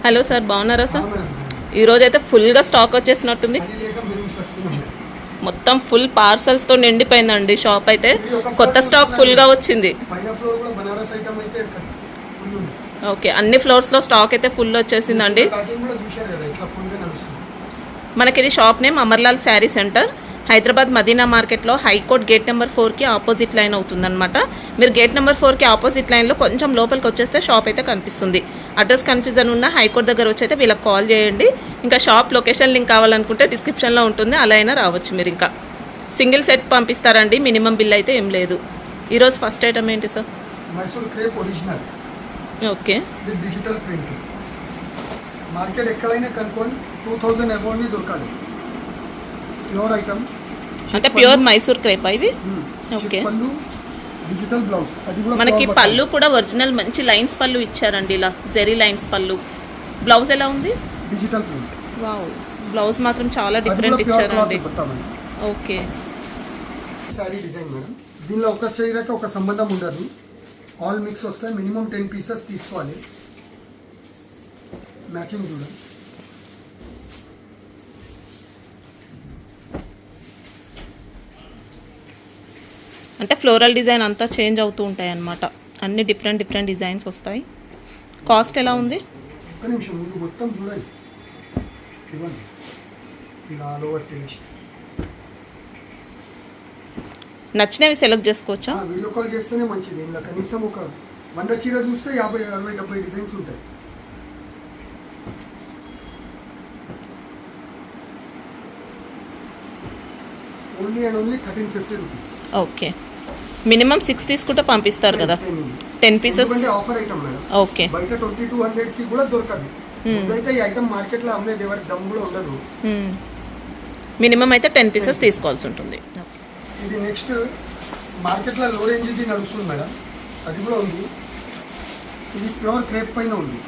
Hello sir, బాగున్నారా sir? ఈరోజు అయితే ఫుల్గా స్టాక్ వచ్చేసినట్టుంది. మొత్తం ఫుల్ పార్సల్స్తో నిండిపోయిందండి షాప్ అయితే. కొత్త స్టాక్ ఫుల్గా వచ్చింది. ఓకే, అన్ని ఫ్లోర్స్లో స్టాక్ అయితే ఫుల్ వచ్చేసిందండి. మనకి ఇది shop name Amarlal sari centre, Hyderabad Madina మార్కెట్లో హైకోర్ట్ గేట్ నెంబర్ 4కి ఆపోజిట్ లైన్ అవుతుందన్నమాట. మీరు గేట్ నెంబర్ 4కి ఆపోజిట్ లైన్లో కొంచెం లోపలికి వచ్చేస్తే షాప్ అయితే కనిపిస్తుంది. అడ్రస్ కన్ఫ్యూజన్ ఉన్న హైకోర్ట్ దగ్గర వచ్చి అయితే వీళ్ళకి కాల్ చేయండి. ఇంకా షాప్ లొకేషన్ లింక్ కావాలనుకుంటే డిస్క్రిప్షన్లో ఉంటుంది, అలా అయినా రావచ్చు. మీరు ఇంకా సింగిల్ సెట్ పంపిస్తారండి, మినిమం బిల్ అయితే ఏం లేదు. ఈరోజు ఫస్ట్ ఐటమ్ ఏంటి sir? Mysore crepe original. Okay, digital print. Market ఎక్కడైనా కనుక్కొని 2000 అబౌవ్ దొరకాలి. ప్యూర్ ఐటమ్ అంటే ప్యూర్ మైసూర్ క్రేప్ ఇవి. Okay, digital blouse. మనకి పళ్ళు కూడా ఒరిజినల్ మంచి లైన్స్ పళ్ళు ఇచ్చారండి, ఇలా జెరీ లైన్స్ పళ్ళు. బ్లౌజ్ ఎలా ఉంది? Digital print. వావ్, బ్లౌజ్ మాత్రం చాలా డిఫరెంట్ ఇచ్చారండి. Okay, sorry design madam. దీనిలో ఒక చీరకి ఒక సంబంధం ఉండదు, ఆల్ మిక్స్ వస్తాయి. మినిమం 10 పీసెస్ తీసుకోవాలి. మ్యాచింగ్ చూడండి. అంటే ఫ్లోరల్ డిజైన్ అంతా చేంజ్ అవుతూ ఉంటాయి అన్నమాట. అన్ని డిఫరెంట్ డిఫరెంట్ డిజైన్స్ వస్తాయి. కాస్ట్ ఎలా ఉంది? ఒక్క నిమిషం, మీరు మొత్తం చూడండి. ఇవ్వండి, ఇలా ఆల్ ఓవర్ టేస్ట్. నచ్చినవి సెలెక్ట్ చేసుకోవచ్చా? వీడియో కాల్ చేస్తేనే మంచిది. ఇలా కనీసం ఒక 100 చీర చూస్తే 50, 60, 70 డిజైన్స్ ఉంటాయి. Only and only 1350 rupees. Okay, minimum 6 తీసుకుంటే పంపిస్తారు కదా. 10 pieces offer item madam. Okay, బయట 2200 కి కూడా దొరకదు. అయితే ఈ ఐటమ్ మార్కెట్ లో అమ్మేది ఎవరికి దమ్ కూడా ఉండదు. మినిమం అయితే 10 పీసెస్ తీసుకోవాల్సి ఉంటుంది. ఇది నెక్స్ట్ మార్కెట్ లో లో రేంజ్ ది నడుస్తుంది మేడం, అది కూడా ఉంది. ఇది ప్యూర్ క్రేప్ పైన ఉంది.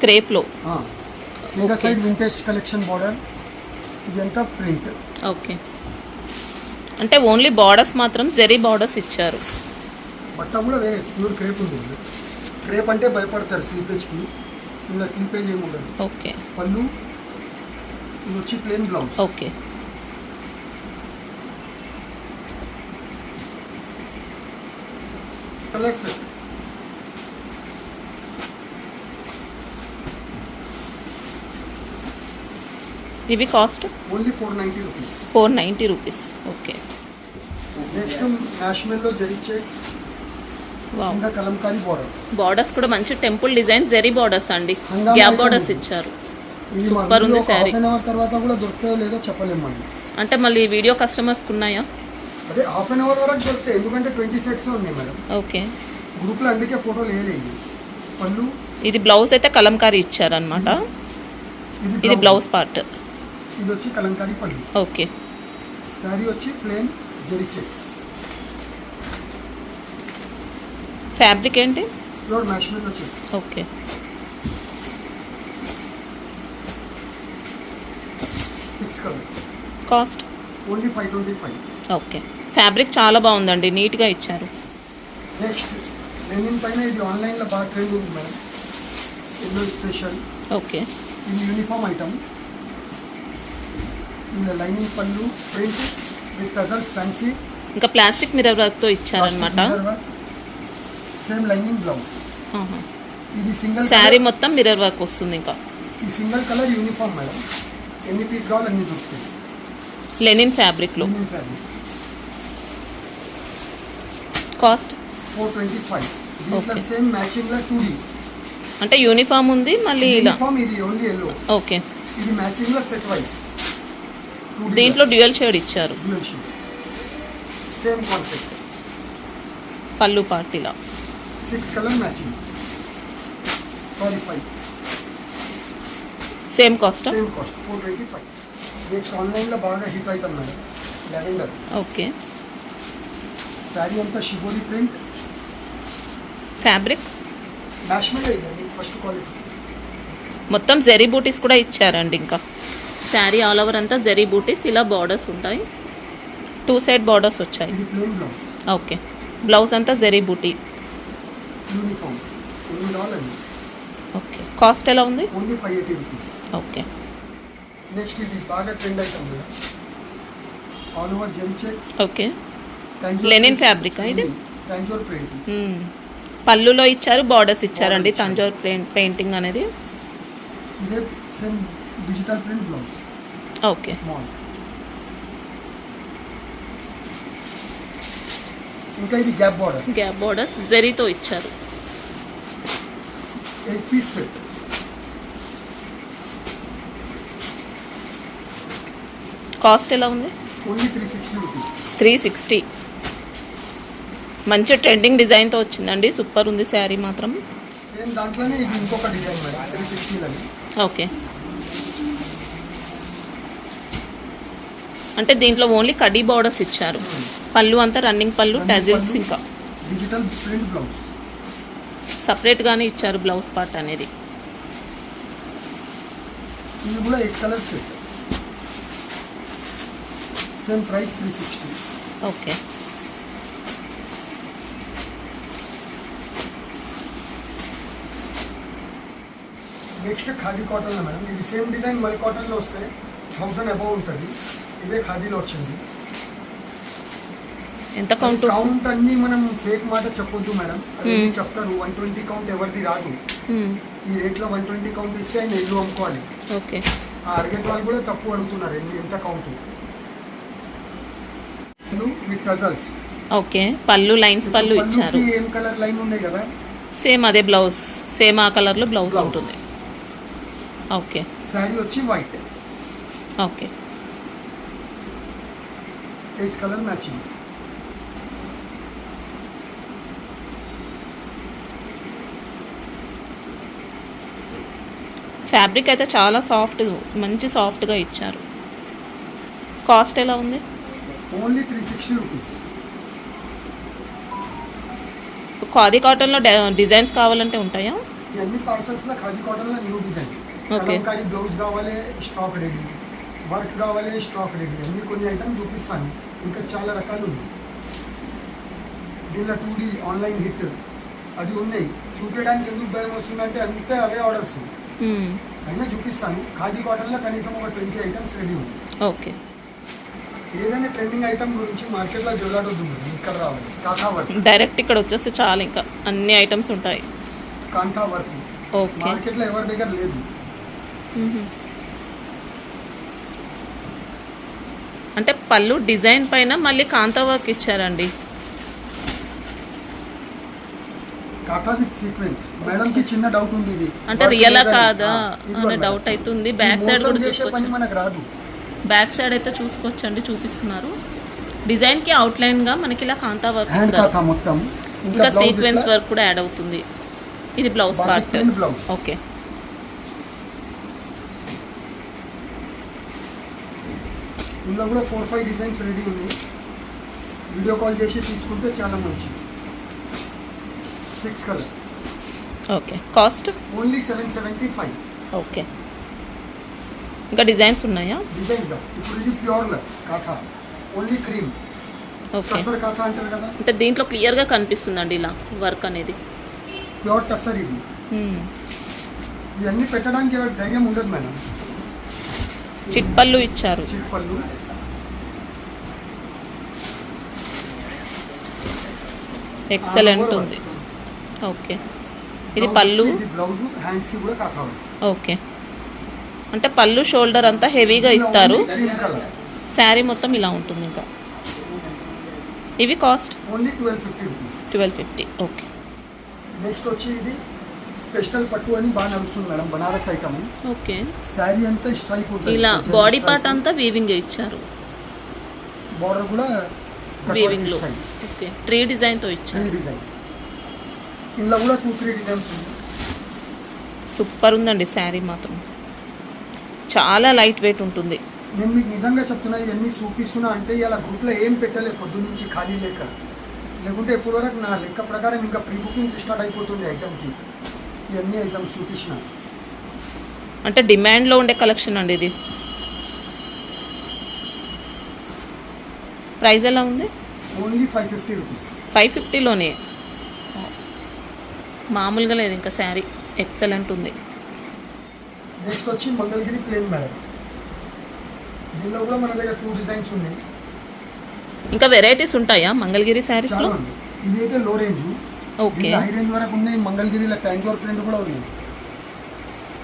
క్రేప్ లో ఇంకా సైడ్ వింటేజ్ కలెక్షన్ బార్డర్. ఇది అంతా ప్రింట్. ఓకే, అంటే ఓన్లీ బార్డర్స్ మాత్రం జెరీ బార్డర్స్ ఇచ్చారు. బట్ట కూడా వేరే ప్యూర్ క్రేప్ ఉంది. క్రేప్ అంటే భయపడతారు స్లీపేజ్కి, ఇలా స్లీపేజ్ ఏమి ఉండదు. ఓకే, పళ్ళు. ఇది వచ్చి ప్లెయిన్ బ్లౌజ్. Okay, colours. ఇవి cost only 490 rupees. 490 rupees. Okay, next marshmallow zari checks, కింద కలంకారీ బార్డర్. బార్డర్స్ కూడా మంచి టెంపుల్ డిజైన్ జెరీ బార్డర్స్ అండి, గ్యాప్ బార్డర్స్ ఇచ్చారు. సూపర్ ఉంది శారీ. హాఫ్ అన్ అవర్ తర్వాత కూడా దొరుకుతాయో లేదో చెప్పలేము అండి. అంటే మళ్ళీ వీడియో కస్టమర్స్కి ఉన్నాయా? అదే హాఫ్ అన్ అవర్ వరకు దొరుకుతాయి, ఎందుకంటే 20 సెట్స్ ఉన్నాయి మేడం. ఓకే, గ్రూప్లో అందుకే ఫోటోలు వేయలేదు. పళ్ళు. ఇది బ్లౌజ్ అయితే కలంకారీ ఇచ్చారనమాట. ఇది బ్లౌజ్ పార్ట్. ఇది వచ్చి కలంకారీ పళ్ళు. ఓకే, శారీ వచ్చి ప్లెయిన్ జెరీ చెక్స్. ఫ్యాబ్రిక్ ఏంటి? Pure marshmallow checks. Okay, 6 colour. Cost only 525. Okay, fabric చాలా బాగుందండి, నీట్గా ఇచ్చారు. నెక్స్ట్ లెనిన్ పైన ఇది ఆన్లైన్లో బాగా ట్రెండ్ ఉంది మేడం. Yellow special. ఓకే, ఇది యూనిఫామ్ ఐటమ్. ఇలా లైనింగ్ పళ్ళు, ప్రింట్ విత్ టజల్స్, ఫ్యాన్సీ. ఇంకా ప్లాస్టిక్ మిర్రర్ వర్క్తో ఇచ్చారనమాట. Same lining blouse. ఇది సింగిల్ శారీ మొత్తం మిర్రర్ వర్క్ వస్తుంది. ఇంకా ఈ సింగిల్ కలర్ యూనిఫామ్ మేడం, ఎన్ని పీస్ కావాలి అన్ని దొరుకుతాయి. లెనిన్ ఫ్యాబ్రిక్లో. Linen fabric. కాస్ట్ 425. దీంట్లో సేమ్ మ్యాచింగ్లో 2D. అంటే యూనిఫామ్ ఉంది మళ్ళీ ఇలా. యూనిఫామ్ ఇది ఓన్లీ ఎల్లో. ఓకే, ఇది మ్యాచింగ్లో సెట్ వైస్. దీంట్లో డ్యూయల్ షేడ్ ఇచ్చారు. Dual shade. Same concept. పళ్ళు పార్ట్ ఇలా 6 colour matching. 45. Same cost. Same cost 425. Next ఆన్లైన్లో బాగా హిట్ అవుతాం మేడం, లావెండర్. ఓకే, శారీ అంతా షిబోరి ప్రింట్. ఫ్యాబ్రిక్ మ్యాష్మెల్ అయ్యిందండి, ఫస్ట్ క్వాలిటీ. మొత్తం జెరీ బూటీస్ కూడా ఇచ్చారండి. ఇంకా శారీ ఆల్ ఓవర్ అంతా జెరీ బూటీస్, ఇలా బార్డర్స్ ఉంటాయి. 2 సైడ్ బార్డర్స్ వచ్చాయి. ఇది ప్లెయిన్ బ్లౌజ్. ఓకే, బ్లౌజ్ అంతా జెరీ బూటీ. యూనిఫామ్ $8. ఓకే. కాస్ట్ ఎలా ఉంది? Only 580 rupees. ఓకే. నెక్స్ట్ ఇది బాగా trend item madam, all over జెరీ చెక్స్. ఓకే. లెనిన్ ఫ్యాబ్రిక్ ఇది? తంజోర్ ప్రింట్. పళ్ళులో ఇచ్చారు, బార్డర్స్ ఇచ్చారండి. తంజోర్ పెయింటింగ్ అనేది. ఇదే same digital print blouse. Okay. Small. ఇంకా ఇది గ్యాప్ బార్డర్. గ్యాప్ బార్డర్స్ జరీతో ఇచ్చారు. 8 పీస్ సెట్. కాస్ట్ ఎలా ఉంది? Only 360 rupees. 360. మంచి ట్రెండింగ్ డిజైన్తో వచ్చిందండి. సూపర్ ఉంది శారీ మాత్రం. సేమ్ దాంట్లోనే ఇది ఇంకొక డిజైన్ మేడం, 360లని. ఓకే. అంటే దీంట్లో ఓన్లీ కడీ బార్డర్స్ ఇచ్చారు. పళ్ళు అంతా రన్నింగ్ పళ్ళు, టజిల్స్ ఇంకా డిజిటల్ ప్రింట్ బ్లౌజ్. సపరేట్గానే ఇచ్చారు బ్లౌజ్ పార్ట్ అనేది. ఇది కూడా 8 colour set. Same price 360. Okay. Next khadi కాటన్లో మేడం, ఇది సేమ్ డిజైన్ మల్ కాటన్లో వస్తే 1000 అబౌవ్ ఉంటుంది. ఇదే ఖాదీలో వచ్చింది. ఎంత కౌంట్? కౌంట్ అన్ని మనం ఫేక్ మాట చెప్పొద్దు మేడం, అది చెప్తారు. 120 కౌంట్ ఎవరిది రాదు. ఈ రేట్లో 120 కౌంట్ ఇస్తే ఆయన ఇల్లు అమ్ముకోవాలి. ఓకే. ఆ అడిగే వాళ్ళు కూడా తప్పు అడుగుతున్నారు, ఎంత కౌంట్ విత్ టజల్స్. ఓకే. పళ్ళు లైన్స్ పళ్ళు ఇచ్చారు. ఏం కలర్ లైన్ ఉన్నాయి కదా, సేమ్ అదే బ్లౌజ్, సేమ్ ఆ కలర్లో బ్లౌజ్ ఉంటుంది. ఓకే. శారీ వచ్చి white. Okay. 8 colour matching. Fabric అయితే చాలా సాఫ్ట్, మంచి సాఫ్ట్గా ఇచ్చారు. కాస్ట్ ఎలా ఉంది? Only 360 rupees. ఖాదీ కాటన్లో డిజైన్స్ కావాలంటే ఉంటాయా? ఇవన్నీ పార్సల్స్లో ఖాదీ కాటన్లో new designs. Okay. Kalamkari blouse కావాలి, స్టాక్ రెడీ. వర్క్ కావాలి, స్టాక్ రెడీ. అన్ని కొన్ని ఐటమ్ చూపిస్తాను, ఇంకా చాలా రకాలు ఉన్నాయి. దీనిలో 2D ఆన్లైన్ హిట్ అది ఉన్నాయి. చూపించడానికి ఎందుకు భయం వస్తుందంటే అంతే అవే ఆర్డర్స్. అయినా చూపిస్తాను. ఖాదీ కాటన్లో కనీసం ఒక 20 ఐటమ్స్ రెడీ ఉంది. ఓకే. ఏదైనా ట్రెండింగ్ ఐటమ్ గురించి మార్కెట్లో జోలాడొద్దు, ఇక్కడ రావాలి. కాంతా వర్క్ డైరెక్ట్ ఇక్కడ వచ్చేస్తే చాలు, ఇంకా అన్ని ఐటమ్స్ ఉంటాయి. కాంతా వర్క్ ఓకే. మార్కెట్లో ఎవరి దగ్గర లేదు. అంటే పళ్ళు డిజైన్ పైన మళ్ళీ కాంతా వర్క్ ఇచ్చారండి. కాకా విత్ సీక్వెన్స్. మేడం కి చిన్న డౌట్ ఉంది, ఇది అంటే రియలా కాదా అనే డౌట్ అవుతుంది. బ్యాక్ సైడ్ కూడా చూసుకోవచ్చు. మనకు రాదు. బ్యాక్ సైడ్ అయితే చూసుకోవచ్చండి, చూపిస్తున్నారు. డిజైన్ కి అవుట్ లైన్ గా మనకి ఇలా కాంతా వర్క్ హ్యాండ్ ఇస్తారు. కాకా మొత్తం. ఇంకా సీక్వెన్స్ వర్క్ కూడా యాడ్ అవుతుంది. ఇది బ్లౌజ్ పార్ట్. ఓకే. ఇందులో కూడా 4-5 డిజైన్స్ రెడీ ఉన్నాయి. వీడియో కాల్ చేసి తీసుకుంటే చాలా మంచిది. 6 colour. Okay. Cost only 775. Okay. ఇంకా డిజైన్స్ ఉన్నాయా? డిజైన్స్ ఇప్పుడు ఇది ప్యూర్ కాకా, ఓన్లీ క్రీమ్. ఓకే. టసర్ కాకా అంటారు కదా, అంటే దీంట్లో క్లియర్గా కనిపిస్తుందండి ఇలా వర్క్ అనేది. ప్యూర్ టసర్ ఇది. ఇవన్నీ పెట్టడానికి ఎవరికి ధైర్యం ఉండదు మేడం. చిట్పళ్ళు ఇచ్చారు. చిట్పళ్ళు. ఎక్సలెంట్ ఉంది. ఓకే. ఇది పళ్ళు, బ్లౌజ్, హ్యాండ్స్ కి కూడా కాకా. ఓకే. అంటే పళ్ళు షోల్డర్ అంతా హెవీగా ఇస్తారు. శారీ మొత్తం ఇలా ఉంటుంది. ఇంకా ఇవి cost only 1250 rupees. 1250. Okay. Next వచ్చి ఇది పెస్టల్ పట్టు అని బాగా నడుస్తుంది madam, Banaras item. Okay. Sari అంతా స్ట్రైప్ ఉంటుంది. ఇలా బాడీ పార్ట్ అంతా వీవింగ్ ఇచ్చారు. బార్డర్ కూడా వీవింగ్ లో. ఓకే. ట్రీ డిజైన్ తో ఇచ్చారు. డిజైన్ ఇందులో కూడా 2-3 డిజైన్స్ ఉన్నాయి. సూపర్ ఉందండి శారీ మాత్రం. చాలా లైట్ వెయిట్ ఉంటుంది. నేను మీకు నిజంగా చెప్తున్నా, ఇవన్నీ చూపిస్తున్నా అంటే ఇలా గ్రూప్లో ఏం పెట్టలే పొద్దు నుంచి ఖాళీ లేక. లేకుంటే ఎప్పటి వరకు నా లెక్క ప్రకారం ఇంకా ప్రీ బుకింగ్ స్టార్ట్ అయిపోతుంది ఐటమ్కి. ఇవన్నీ ఐటమ్స్ చూపించిన. అంటే డిమాండ్లో ఉండే కలెక్షన్ అండి ఇది. ప్రైస్ ఎలా ఉంది? Only 550 rupees. 550లోనే మామూలుగా లేదు ఇంకా శారీ. ఎక్సలెంట్ ఉంది. నెక్స్ట్ వచ్చి మంగళగిరి ప్లేన్ మేడం. దీనిలో కూడా మన దగ్గర 2 డిజైన్స్ ఉన్నాయి. ఇంకా వెరైటీస్ ఉంటాయా మంగళగిరి శారీస్లో? చాలా ఉంది. ఇది అయితే లో రేంజ్. ఓకే. హై రేంజ్ వరకు ఉన్నాయి. మంగళగిరిలో ట్యాంక్ వర్క్ ప్రింట్ కూడా ఉన్నాయి.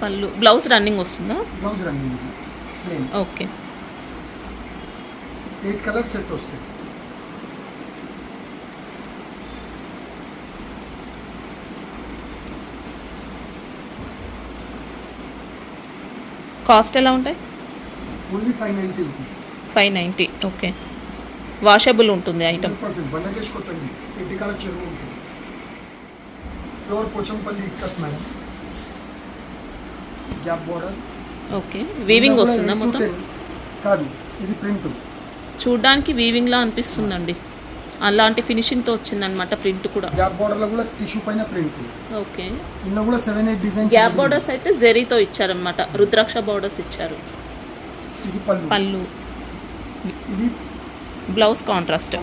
పళ్ళు బ్లౌజ్ రన్నింగ్ వస్తుందా? Blouse running plain. Okay. 8 colour set వస్తాయి. కాస్ట్ ఎలా ఉంటాయి? Only 590 rupees. 590. ఓకే. వాషబుల్ ఉంటుంది ఐటమ్. 100% బండకేసి కొట్టండి. 80 కలర్ చెరువు ఉంటుంది. Pure Pochampally ikat madam. Gap border. Okay. Weaving వస్తుందా మొత్తం? కాదు, ఇది ప్రింట్. చూడ్డానికి వీవింగ్ లా అనిపిస్తుందండి. అలాంటి ఫినిషింగ్తో వచ్చిందనమాట ప్రింట్ కూడా. గ్యాప్ బోర్డర్లో కూడా టిష్యూ పైన ప్రింట్. ఓకే. ఇందులో కూడా 7-8 డిజైన్స్. గ్యాప్ బోర్డర్స్ అయితే జెరీతో ఇచ్చారనమాట. రుద్రాక్ష బోర్డర్స్ ఇచ్చారు. ఇది పళ్ళు. ఇది బ్లౌజ్ కాంట్రాస్ట్.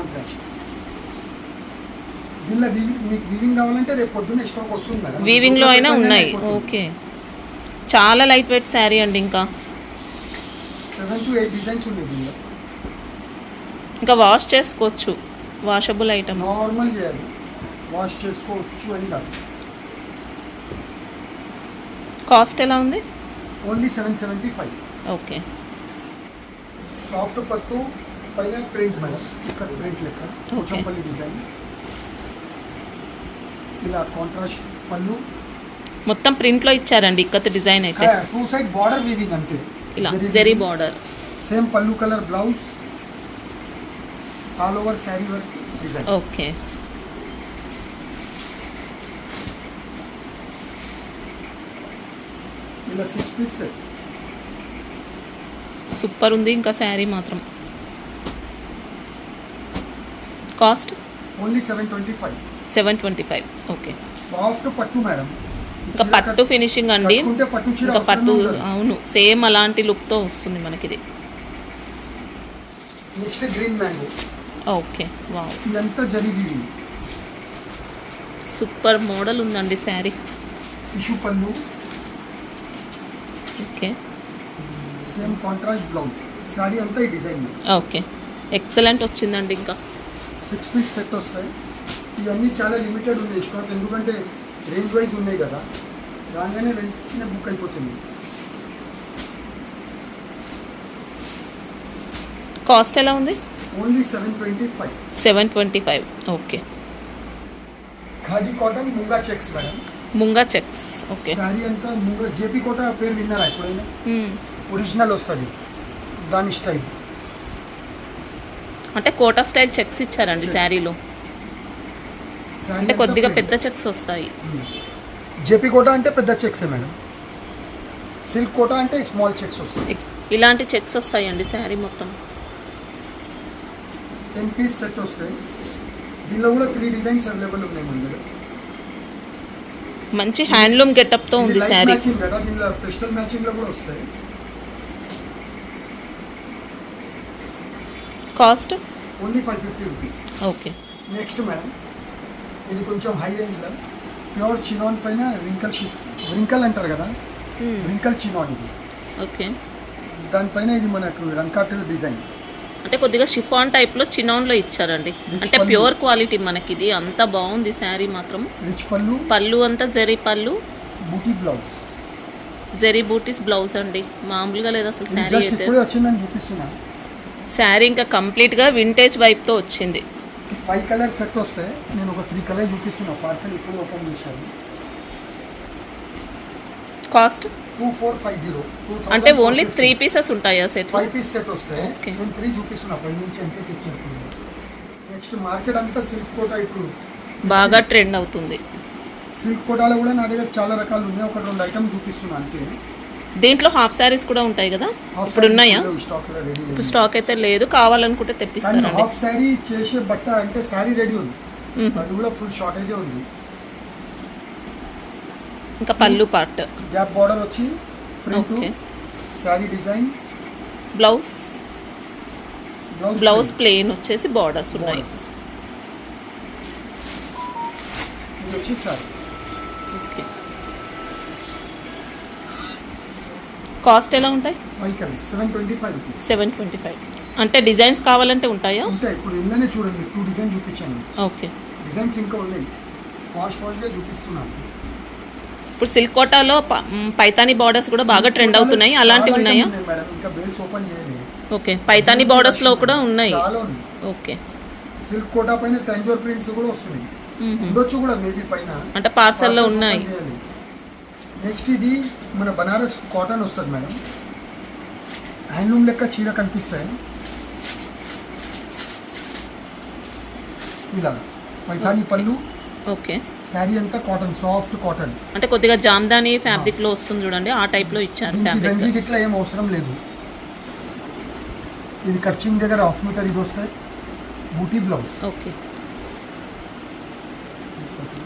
దీనిలో మీకు వీవింగ్ కావాలంటే రేపు పొద్దున్న స్టాక్ వస్తుంది మేడం. వీవింగ్లో అయినా ఉన్నాయి. ఓకే. చాలా లైట్ వెయిట్ శారీ అండి. ఇంకా 7 to 8 డిజైన్స్ ఉన్నాయి దీనిలో. ఇంకా వాష్ చేసుకోవచ్చు. Washable item. నార్మల్ చేయాలి, వాష్ చేసుకోవచ్చు అని కాదు. కాస్ట్ ఎలా ఉంది? ఓన్లీ 775. ఓకే. సాఫ్ట్ పట్టు పైన ప్రింట్ మేడం. ఇక్కడ ప్రింట్ లెక్క పోచంపల్లి డిజైన్. ఇలా కాంట్రాస్ట్ పళ్ళు. మొత్తం ప్రింట్లో ఇచ్చారండి ఇక్కత్ డిజైన్ అయితే. 2 సైడ్ బార్డర్ వీవింగ్ అంతే. ఇలా జెరీ బార్డర్. సేమ్ పళ్ళు colour blouse. All over sari work design. Okay. ఇలా 6 పీస్ సెట్. సూపర్ ఉంది. ఇంకా శారీ మాత్రం. Cost only 725. 725. ఓకే. సాఫ్ట్ పట్టు మేడం. ఇంకా పట్టు ఫినిషింగ్ అండి. కట్టుకుంటే పట్టు చీర ఇంకా పట్టు అవసరమే ఉండదు. అవును, సేమ్ అలాంటి లుక్తో వస్తుంది మనకిది. Next green mango. Okay. Wow, ఇదంతా జరిగి సూపర్ మోడల్ ఉందండి శారీ. టిష్యూ పళ్ళు. Okay. Same contrast blouse. Sari అంతా ఈ డిజైన్. ఓకే. ఎక్సలెంట్ వచ్చిందండి. ఇంకా 6 పీస్ సెట్ వస్తాయి. ఇవన్నీ చాలా లిమిటెడ్ ఉంది స్టాక్, ఎందుకంటే రేంజ్ వైజ్ ఉన్నాయి కదా. రాగానే వెంటనే బుక్ అయిపోతుంది. కాస్ట్ ఎలా ఉంది? Only 725. 725. Okay. Khadi cotton munga checks madam. Munga checks. Okay. Sari అంతా ముంగా. జేపీ కోట పేరు విన్నారా ఎప్పుడైనా? ఒరిజినల్ వస్తుంది దాని స్టైల్. అంటే కోటా స్టైల్ చెక్స్ ఇచ్చారండి శారీలో. అంటే కొద్దిగా పెద్ద చెక్స్ వస్తాయి. జేపీ కోట అంటే పెద్ద చెక్స్ మేడం. సిల్క్ కోట అంటే స్మాల్ చెక్స్ వస్తాయి. ఇలాంటి చెక్స్ వస్తాయండి శారీ మొత్తం. 10 పీస్ సెట్ వస్తాయి. దీనిలో కూడా 3 డిజైన్స్ అవైలబుల్ ఉన్నాయి మన దగ్గర. మంచి హ్యాండ్లూమ్ గెటప్తో ఉంది శారీ. మ్యాచింగ్ కదా, దీనిలో క్రిస్టల్ మ్యాచింగ్లో కూడా వస్తాయి. Cost only 550 rupees. Okay. Next madam, ఇది కొంచెం హై రేంజ్లో ప్యూర్ చినాన్ పైన రింకల్ అంటారు కదా, రింకల్ చినాన్ ఇది. ఓకే. దానిపైన ఇది మనకు రంకాట్ డిజైన్. అంటే కొద్దిగా షిఫాన్ టైప్లో చినాన్లో ఇచ్చారండి. అంటే ప్యూర్ క్వాలిటీ మనకి ఇది. అంత బాగుంది శారీ మాత్రం. రిచ్ పళ్ళు. పళ్ళు అంతా జెరీ పళ్ళు. బూటీ బ్లౌజ్. జెరీ బూటీస్ బ్లౌజ్ అండి. మామూలుగా లేదు అసలు శారీ అయితే. ఇప్పుడే వచ్చిందని చూపిస్తున్నా. శారీ ఇంకా కంప్లీట్గా వింటేజ్ వైపుతో వచ్చింది. 5 కలర్ సెట్ వస్తాయి. నేను ఒక 3 కలర్ చూపిస్తున్నా. పార్సల్ ఇప్పుడు ఓపెన్ చేశాను. కాస్ట్ 2450. అంటే ఓన్లీ 3 పీసెస్ ఉంటాయా సెట్? 5 పీస్ సెట్ వస్తాయి. Okay. నేను 3 చూపిస్తున్నా. పై నుంచి ఎంత తెచ్చాను. నెక్స్ట్ మార్కెట్ అంతా సిల్క్ కోట ఇప్పుడు బాగా ట్రెండ్ అవుతుంది. సిల్క్ కోటాలో కూడా నా దగ్గర చాలా రకాలు ఉన్నాయి. ఒక 2 ఐటమ్ చూపిస్తున్నా అంతే. దీంట్లో హాఫ్ శారీస్ కూడా ఉంటాయి కదా, ఇప్పుడు ఉన్నాయా? Stock ready. ఇప్పుడు స్టాక్ అయితే లేదు, కావాలనుకుంటే తెప్పిస్తానండి. హాఫ్ శారీ చేసే బట్ట అంటే శారీ రెడీ ఉంది. అది కూడా ఫుల్ షార్టేజే ఉంది. ఇంకా పళ్ళు పార్ట్. గ్యాప్ బార్డర్ వచ్చి print. Okay. Sari design. Blouse blouse plain వచ్చేసి బార్డర్స్ ఉన్నాయి. ఇది వచ్చి సారీ. ఓకే. కాస్ట్ ఎలా ఉంటాయి? 5 కలర్స్ 725 రూపీస్. 725. అంటే డిజైన్స్ కావాలంటే ఉంటాయా? ఉంటాయి. ఇప్పుడు ఇందులోనే చూడండి 2 డిజైన్ చూపించాను. ఓకే. డిజైన్స్ ఇంకా ఉన్నాయి. ఫాస్ట్గా చూపిస్తున్నాను. ఇప్పుడు సిల్క్ కోటాలో పైతానీ బార్డర్స్ కూడా బాగా ట్రెండ్ అవుతున్నాయి, అలాంటివి ఉన్నాయా? మేడం ఇంకా బేల్స్ ఓపెన్ చేయలేదు. ఓకే, పైతానీ బార్డర్స్ లో కూడా ఉన్నాయి. చాలా ఉంది. ఓకే. సిల్క్ కోటా పైన టెంజోర్ ప్రింట్స్ కూడా వస్తున్నాయి. ఉండొచ్చు కూడా మేబీ పైన, అంటే పార్సల్లో ఉన్నాయి. నెక్స్ట్ ఇది మన బనారస్ కాటన్ వస్తుంది మేడం. హ్యాండ్లూమ్ లెక్క చీర కనిపిస్తాయి ఇలా. పైతానీ పళ్ళు. ఓకే. శారీ అంతా కాటన్, సాఫ్ట్ కాటన్. అంటే కొద్దిగా జామ్దాని ఫ్యాబ్రిక్ లో వస్తుంది చూడండి, ఆ టైప్ లో ఇచ్చారు ఫ్యాబ్రిక్. గంజి ఇట్లా ఏం అవసరం లేదు. ఇది కర్చింగ్ దగ్గర 1/2 మీటర్ ఇది వస్తాయి. బూటీ బ్లౌజ్. ఓకే.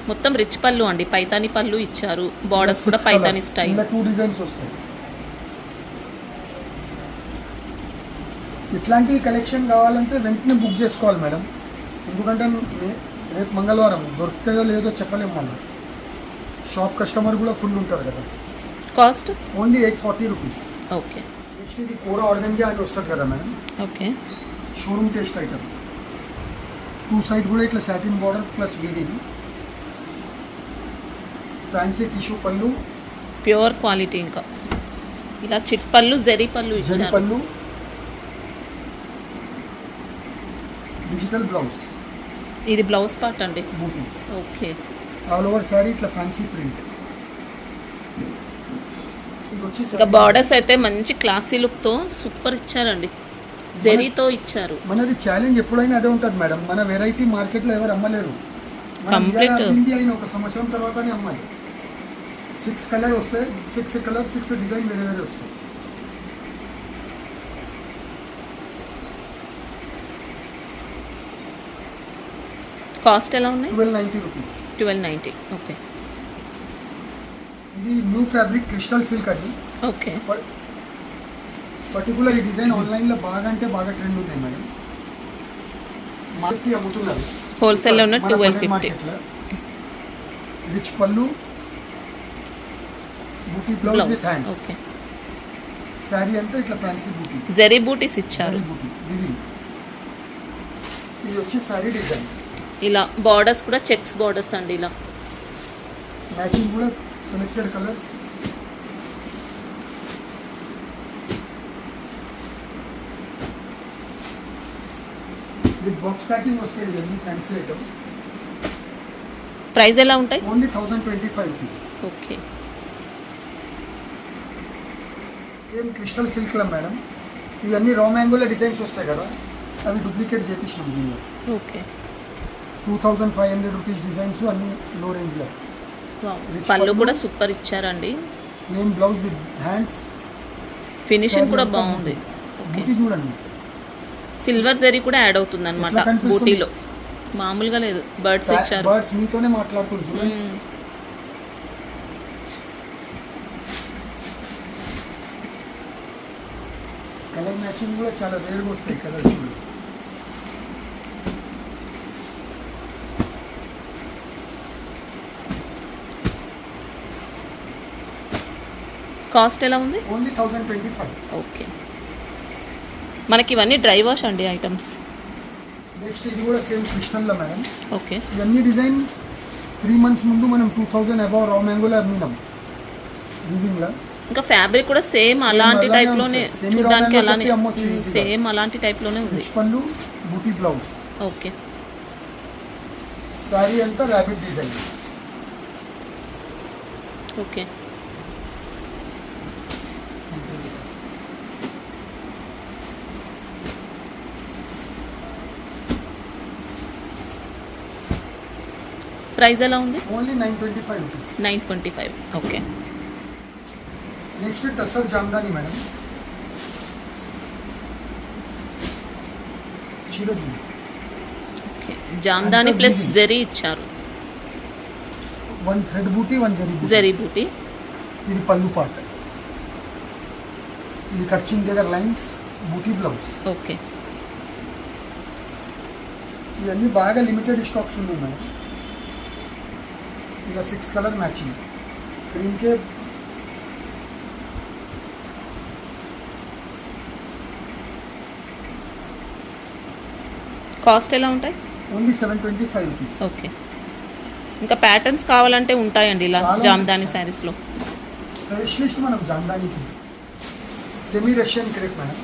మొత్తం రిచ్ పళ్ళు అండి, పైతానీ పళ్ళు ఇచ్చారు, బార్డర్స్ కూడా పైతానీ స్టైల్. ఇలా 2 డిజైన్స్ వస్తాయి. ఇట్లాంటి కలెక్షన్ కావాలంటే వెంటనే బుక్ చేసుకోవాలి మేడం, ఎందుకంటే రేపు మంగళవారం దొరుకుతాయో లేదో చెప్పలేము. మనం షాప్ కస్టమర్ కూడా ఫుల్ ఉంటారు కదా. Cost only 840 rupees. Okay. Next ఇది కోరా ఆర్గంజా అని వస్తుంది కదా madam. Okay. Showroom taste item. 2 side కూడా ఇట్లా satin border plus weaving. Fancy tissue పళ్ళు, ప్యూర్ క్వాలిటీ. ఇంకా ఇలా చిట్ పళ్ళు, జరీ పళ్ళు జరీ ఇచ్చారు. పళ్ళు, డిజిటల్ బ్లౌజ్. ఇది బ్లౌజ్ పార్ట్ అండి. బూటీ. ఓకే. ఆల్ ఓవర్ శారీ ఇట్లా ఫ్యాన్సీ ప్రింట్. ఇది వచ్చి ఇంకా బార్డర్స్ అయితే మంచి క్లాసీ లుక్ తో సూపర్ ఇచ్చారండి, జరీతో ఇచ్చారు. మనది ఛాలెంజ్ ఎప్పుడైనా అదే ఉంటుంది మేడం. మన వెరైటీ మార్కెట్లో ఎవరు అమ్మలేరు. కంప్లీట్ హిందీ అయిన ఒక సంవత్సరం తర్వాతనే అమ్మాలి. 6 కలర్ వస్తాయి, 6 కలర్ 6 డిజైన్ వేరే వేరే వస్తాయి. కాస్ట్ ఎలా ఉన్నాయి? 1290 రూపీస్. 1290. ఓకే. ఇది న్యూ ఫ్యాబ్రిక్ క్రిస్టల్ సిల్క్ అది. ఓకే. పర్టికులర్ ఈ డిజైన్ ఆన్లైన్లో బాగా అంటే బాగా ట్రెండ్ ఉన్నాయి మేడం. మార్కెట్ అమ్ముతున్నారు హోల్సేల్లో ఉన్న 1250. రిచ్ పళ్ళు, బూటీ blouse with hands. Okay. Sari అంతా ఇట్లా ఫ్యాన్సీ బూటీ, జరీ బూటీస్ ఇచ్చారు. బూటీ ఇది. ఇది వచ్చి శారీ డిజైన్. ఇలా బార్డర్స్ కూడా చెక్స్ బార్డర్స్ అండి. ఇలా మ్యాచింగ్ కూడా selected colours. With box packing వస్తాయి. ఇవన్నీ ఫ్యాన్సీ ఐటమ్. ప్రైస్ ఎలా ఉంటాయి? Only 1025 rupees. Okay. Same crystal సిల్క్లో మేడం. ఇవన్నీ రా మ్యాంగోలో డిజైన్స్ వస్తాయి కదా, అవి డూప్లికేట్ చేపించినాం దీనిలో. ఓకే. 2500 రూపీస్ డిజైన్స్ అన్ని లో రేంజ్లో. పళ్ళు కూడా సూపర్ ఇచ్చారండి. Plain blouse with hands. Finishing కూడా బాగుంది. ఓకే. బూటీ చూడండి, సిల్వర్ జరీ కూడా యాడ్ అవుతుంది అనమాట ఎట్లా కనిపిస్తుంది? బూటీలో. మామూలుగా లేదు, బర్డ్స్ ఇచ్చారు. బర్డ్స్ మీతోనే మాట్లాడుతుంది చూడండి. కలర్ మ్యాచింగ్ కూడా చాలా రేర్గా వస్తాయి కలర్ చూడండి. కాస్ట్ ఎలా ఉంది? ఓన్లీ 1025. ఓకే. మనకి ఇవన్నీ డ్రై వాష్ అండి ఐటమ్స్. నెక్స్ట్ ఇది కూడా సేమ్ క్రిస్టల్లో మేడం. ఓకే. ఇవన్నీ డిజైన్ 3 మంత్స్ ముందు మనం 2000 అబౌవ్ రా మ్యాంగోలో అమ్మినాం వీవింగ్లో. ఇంకా ఫ్యాబ్రిక్ కూడా సేమ్ అలాంటి అలానే టైప్ లోనే, ఉంది. Semi చూడడానికి raw అలానే చెప్పి అమ్మొచ్చు easy గా. సేమ్ అలాంటి టైప్ లోనే ఉంది. రిచ్ పళ్ళు, బూటీ బ్లౌజ్. ఓకే. శారీ అంతా ర్యాపిడ్ డిజైన్. ఓకే. ప్రైస్ ఎలా ఉంది? Only 925 rupees. 925. Okay. Next tussar Jamdani madam. చీర చూడండి. ఓకే. జామ్దాని ప్లస్ జరీ ఇచ్చారు. 1 థ్రెడ్ బూటీ, 1 జరీ బూటీ. జరీ బూటీ. ఇది పళ్ళు పార్ట్. ఇది కర్చింగ్ దగ్గర లైన్స్, బూటీ బ్లౌజ్. ఓకే. ఇవన్నీ బాగా లిమిటెడ్ స్టాక్స్ ఉన్నాయి మేడం. ఇలా 6 కలర్ మ్యాచింగ్. క్రీమ్ కే కాస్ట్ ఎలా ఉంటాయి? Only 725 rupees. ఓకే. ఇంకా ప్యాటర్న్స్ కావాలంటే ఉంటాయండి ఇలా చాలా జామ్దాని ఉంటాయి. శారీస్లో. స్పెషలిస్ట్ మనం జామ్దానికి. Semi Russian crepe madam.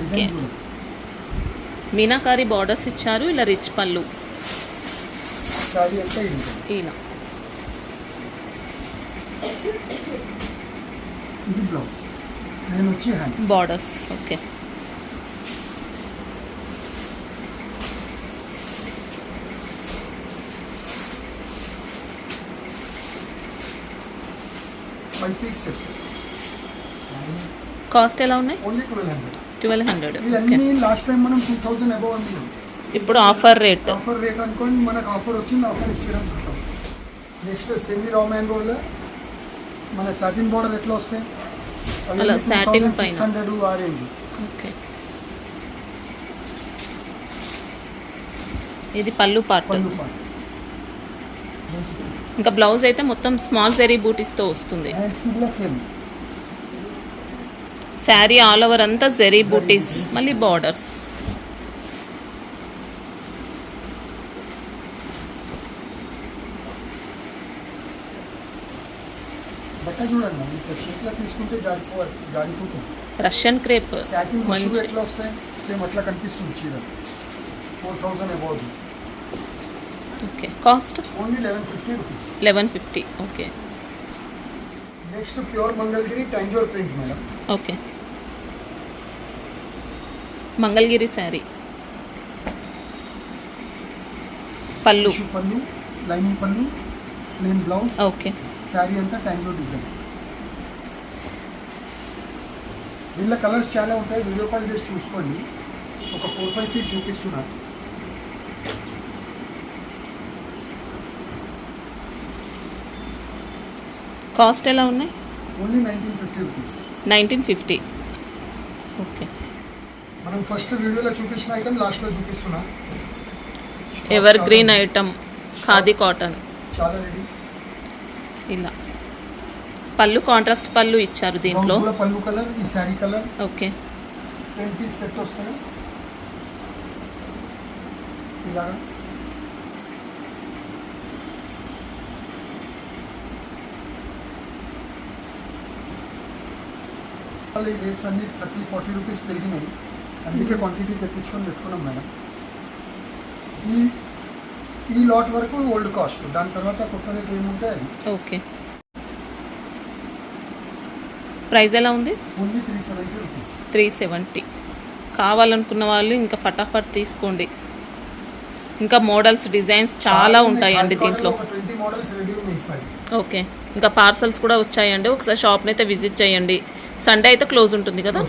Okay. Design కూడా. మీనాకారి బార్డర్స్ ఇచ్చారు, ఇలా రిచ్ పళ్ళు సారీ అంతా ఇది ఉంటుంది. ఇలా. ఇది బ్లౌజ్. నేను వచ్చి hands. Borders. Okay. Five piece set. Cost ఎలా ఉన్నాయి? ఓన్లీ 1200. 1200. ఓకే. ఇవన్నీ లాస్ట్ టైం మనం 2000 అబౌవ్ అమ్మినాం. ఇప్పుడు ఆఫర్ రేట్. ఆఫర్ రేట్ అనుకోని మనకు ఆఫర్ వచ్చింది, ఆఫర్ ఇచ్చడం. నెక్స్ట్ సెమీ రా మ్యాంగోలో మన సాటిన్ బోర్డర్ ఎట్లా వస్తాయి అలా satin పైన. 600 ఆ రేంజ్. ఓకే. ఇది పళ్ళు పార్ట్. పళ్ళు పాటు. ఇంకా బ్లౌజ్ అయితే మొత్తం స్మాల్ జరీ బూటీస్తో వస్తుంది. హ్యాండ్స్ కూడా సేమ్. శారీ ఆల్ ఓవర్ అంతా జరీ బూటీస్, మళ్ళీ బార్డర్స్. బట్ట చూడండి ఇట్లా చేతిలో తీసుకుంటే జారిపోతుంది. రష్యన్ క్రేప్ సాటిన్ మషూర్ మంచి. ఎట్లా వస్తాయి సేమ్ అట్లా కనిపిస్తుంది చీర. 4000 above. Okay. Cost only 1150 rupees. 1150. Okay. Next pure Mangalagiri Tanjore print madam. Okay. Mangalagiri sari పళ్ళు. టిష్యూ పళ్ళు, లైనింగ్ పళ్ళు, ప్లేన్ బ్లౌజ్, ఓకే. శారీ అంతా టంజోర్ డిజైన్. వీళ్ళ కలర్స్ చాలా ఉంటాయి, వీడియో కాల్ చేసి చూసుకోండి. ఒక 4-5 పీస్ చూపిస్తున్నారు. కాస్ట్ ఎలా ఉన్నాయి? Only 1950 rupees. 1950. ఓకే. మనం ఫస్ట్ వీడియోలో చూపించిన ఐటమ్ లాస్ట్లో చూపిస్తున్నా. Ever green item khadi cotton. చాలా రెడీ. ఇలా పళ్ళు కాంట్రాస్ట్ పళ్ళు ఇచ్చారు దీంట్లో. బ్లౌజ్ కూడా పళ్ళు కలర్, ఈ sari colour. Okay. 10 piece set వస్తాయి ఇలాగా. ఈ రేట్స్ అన్ని 30-40 రూపీస్ పెరిగినాయి, అందుకే క్వాంటిటీ తెప్పించుకొని పెట్టుకున్నాం మేడం. ఈ లాట్ వరకు ఓల్డ్ కాస్ట్, దాని తర్వాత కొత్త రేట్ ఏముంటే అది. ఓకే. ప్రైస్ ఎలా ఉంది? Only 370 rupees. 370. కావాలనుకున్న వాళ్ళు ఇంకా ఫటాఫట్ తీసుకోండి. ఇంకా మోడల్స్ డిజైన్స్ చాలా ఉంటాయండి దీంట్లో. 20 మోడల్స్ రెడీ ఉన్నాయి సార్. ఓకే. ఇంకా పార్సల్స్ కూడా వచ్చాయండి. ఒకసారి షాప్ని అయితే విజిట్ చేయండి. సండే అయితే క్లోజ్ ఉంటుంది కదా.